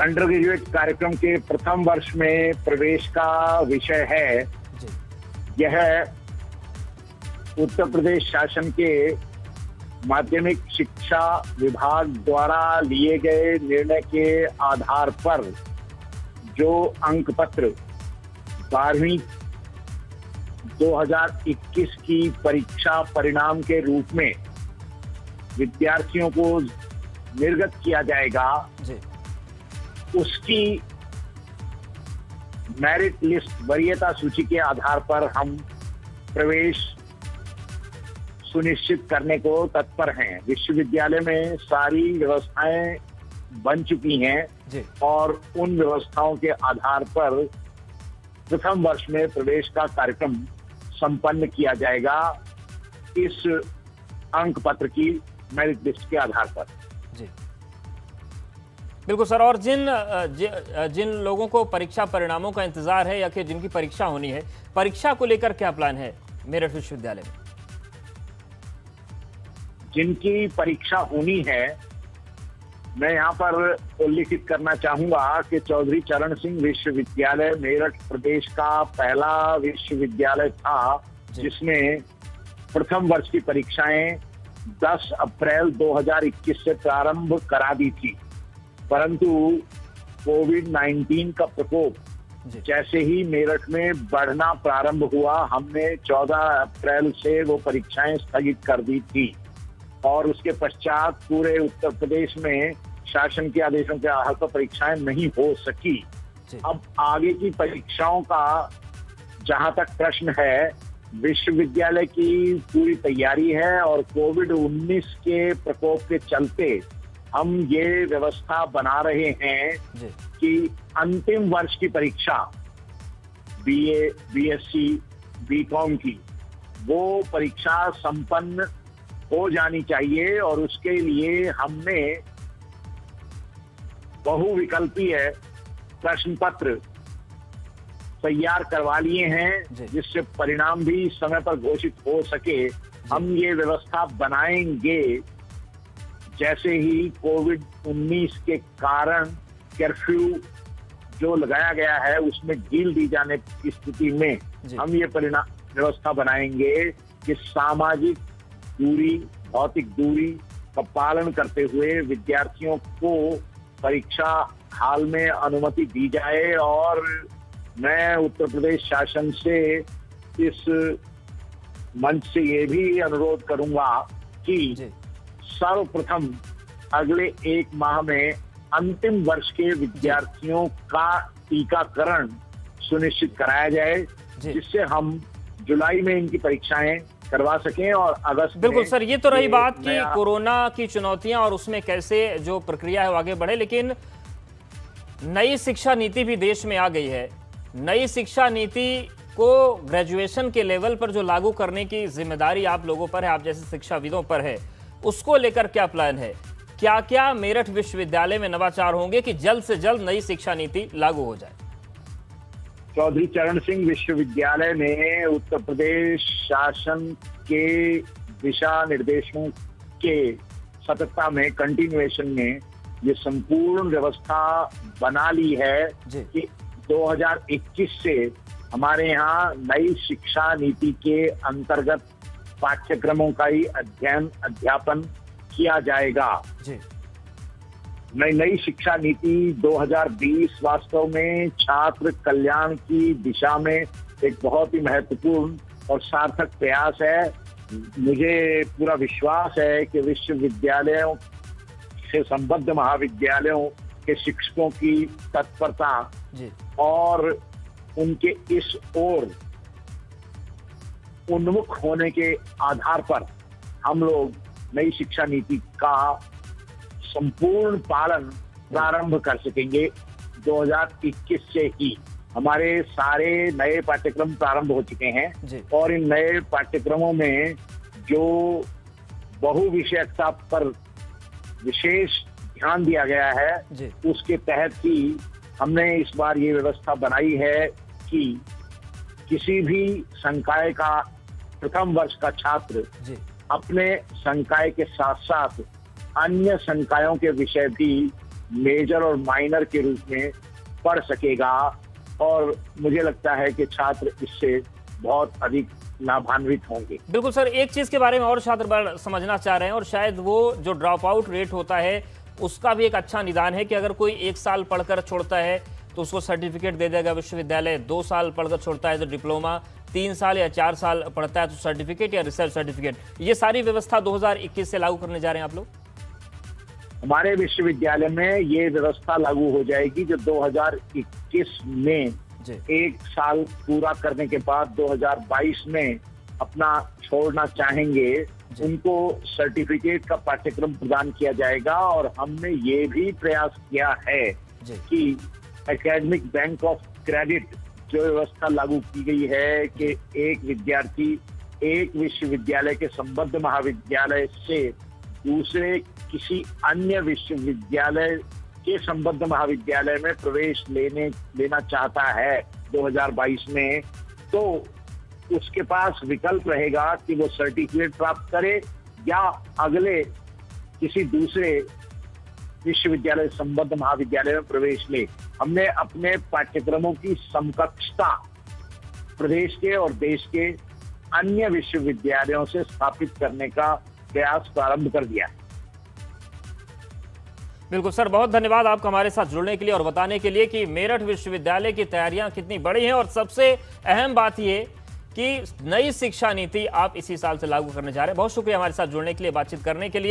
Under graduate कार्यक्रम के प्रथम वर्ष में प्रवेश का विषय है। यह उत्तर प्रदेश शासन के माध्यमिक शिक्षा विभाग द्वारा लिए गए निर्णय के आधार पर जो अंक पत्र 12वीं 2021 की परीक्षा परिणाम के रूप में विद्यार्थियों को निर्गत किया जाएगा, उसकी मेरिट लिस्ट वरीयता सूची के आधार पर हम प्रवेश सुनिश्चित करने को तत्पर हैं। विश्वविद्यालय में सारी व्यवस्थाएं बन चुकी हैं और उन व्यवस्थाओं के आधार पर प्रथम वर्ष में प्रवेश का कार्यक्रम संपन्न किया जाएगा इस अंक पत्र की मेरिट लिस्ट के आधार पर। बिल्कुल सर। और जिन लोगों को परीक्षा परिणामों का इंतजार है या कि जिनकी परीक्षा होनी है, परीक्षा को लेकर क्या प्लान है मेरठ विश्वविद्यालय में? जिनकी परीक्षा होनी है, मैं यहाँ पर उल्लेखित करना चाहूंगा कि चौधरी चरण सिंह विश्वविद्यालय मेरठ प्रदेश का पहला विश्वविद्यालय था जिसने प्रथम वर्ष की परीक्षाएं 10 अप्रैल 2021 से प्रारंभ करा दी थी। परंतु कोविड-19 का प्रकोप जैसे ही मेरठ में बढ़ना प्रारंभ हुआ, हमने 14 अप्रैल से वो परीक्षाएं स्थगित कर दी थी और उसके पश्चात पूरे उत्तर प्रदेश में शासन के आदेशों के आधार पर परीक्षाएं नहीं हो सकी। अब आगे की परीक्षाओं का जहां तक प्रश्न है, विश्वविद्यालय की पूरी तैयारी है और कोविड-19 के प्रकोप के चलते हम ये व्यवस्था बना रहे हैं कि अंतिम वर्ष की परीक्षा बीए, बीएससी, बीकॉम की वो परीक्षा संपन्न हो जानी चाहिए और उसके लिए हमने बहुविकल्पीय प्रश्न पत्र तैयार करवा लिए हैं जिससे परिणाम भी समय पर घोषित हो सके। हम ये व्यवस्था बनाएंगे जैसे ही कोविड-19 के कारण कर्फ्यू जो लगाया गया है उसमें ढील दी जाने की स्थिति में हम ये व्यवस्था बनाएंगे कि सामाजिक दूरी, भौतिक दूरी का पालन करते हुए विद्यार्थियों को परीक्षा हाल में अनुमति दी जाए। और मैं उत्तर प्रदेश शासन से इस मंच से ये भी अनुरोध करूंगा कि सर्वप्रथम अगले 1 माह में अंतिम वर्ष के विद्यार्थियों का टीकाकरण सुनिश्चित कराया जाए जिससे हम जुलाई में इनकी परीक्षाएं करवा सकें और अगस्त में। बिल्कुल सर, ये तो रही बात कि कोरोना की चुनौतियां और उसमें कैसे जो प्रक्रिया है वो आगे बढ़े, लेकिन नई शिक्षा नीति भी देश में आ गई है। नई शिक्षा नीति को ग्रेजुएशन के लेवल पर जो लागू करने की जिम्मेदारी आप लोगों पर है, आप जैसे शिक्षाविदों पर है, उसको लेकर क्या प्लान है? क्या क्या मेरठ विश्वविद्यालय में नवाचार होंगे कि जल्द से जल्द नई शिक्षा नीति लागू हो जाए? चौधरी चरण सिंह विश्वविद्यालय ने उत्तर प्रदेश शासन के दिशा निर्देशों के सततता में, कंटिन्यूएशन में ये संपूर्ण व्यवस्था बना ली है कि 2021 से हमारे यहाँ नई शिक्षा नीति के अंतर्गत पाठ्यक्रमों का ही अध्यापन किया जाएगा। नई शिक्षा नीति 2020 वास्तव में छात्र कल्याण की दिशा में एक बहुत ही महत्वपूर्ण और सार्थक प्रयास है। मुझे पूरा विश्वास है कि विश्वविद्यालयों से संबद्ध महाविद्यालयों के शिक्षकों की तत्परता और उनके इस ओर उन्मुख होने के आधार पर हम लोग नई शिक्षा नीति का संपूर्ण पालन प्रारंभ कर सकेंगे। 2021 से ही हमारे सारे नए पाठ्यक्रम प्रारंभ हो चुके हैं और इन नए पाठ्यक्रमों में जो बहुविषयकता पर विशेष ध्यान दिया गया है उसके तहत ही हमने इस बार ये व्यवस्था बनाई है कि किसी भी संकाय का प्रथम वर्ष का छात्र अपने संकाय के साथ साथ अन्य संकायों के विषय भी मेजर और माइनर के रूप में पढ़ सकेगा। और मुझे लगता है कि छात्र इससे बहुत अधिक लाभान्वित होंगे। बिल्कुल सर, एक चीज के बारे में और छात्र समझना चाह रहे हैं, और शायद वो जो ड्रॉप आउट रेट होता है उसका भी एक अच्छा निदान है कि अगर कोई 1 साल पढ़कर छोड़ता है तो उसको सर्टिफिकेट दे देगा विश्वविद्यालय, 2 साल पढ़कर छोड़ता है तो डिप्लोमा, 3 साल या 4 साल पढ़ता है तो सर्टिफिकेट या रिसर्च सर्टिफिकेट। ये सारी व्यवस्था 2021 से लागू करने जा रहे हैं आप लोग? हमारे विश्वविद्यालय में ये व्यवस्था लागू हो जाएगी जो 2021 में 1 साल पूरा करने के बाद 2022 में अपना छोड़ना चाहेंगे उनको सर्टिफिकेट का पाठ्यक्रम प्रदान किया जाएगा। और हमने ये भी प्रयास किया है कि एकेडमिक बैंक ऑफ क्रेडिट जो व्यवस्था लागू की गई है कि एक विद्यार्थी एक विश्वविद्यालय के संबद्ध महाविद्यालय से दूसरे किसी अन्य विश्वविद्यालय के संबद्ध महाविद्यालय में प्रवेश लेना चाहता है 2022 में, तो उसके पास विकल्प रहेगा कि वो सर्टिफिकेट प्राप्त करे या अगले किसी दूसरे विश्वविद्यालय संबद्ध महाविद्यालय में प्रवेश ले। हमने अपने पाठ्यक्रमों की समकक्षता प्रदेश के और देश के अन्य विश्वविद्यालयों से स्थापित करने का प्रयास प्रारंभ कर दिया है। बिल्कुल सर, बहुत धन्यवाद आपका हमारे साथ जुड़ने के लिए और बताने के लिए कि मेरठ विश्वविद्यालय की तैयारियां कितनी बड़ी हैं। और सबसे अहम बात ये कि नई शिक्षा नीति आप इसी साल से लागू करने जा रहे हैं। बहुत शुक्रिया हमारे साथ जुड़ने के लिए, बातचीत करने के लिए।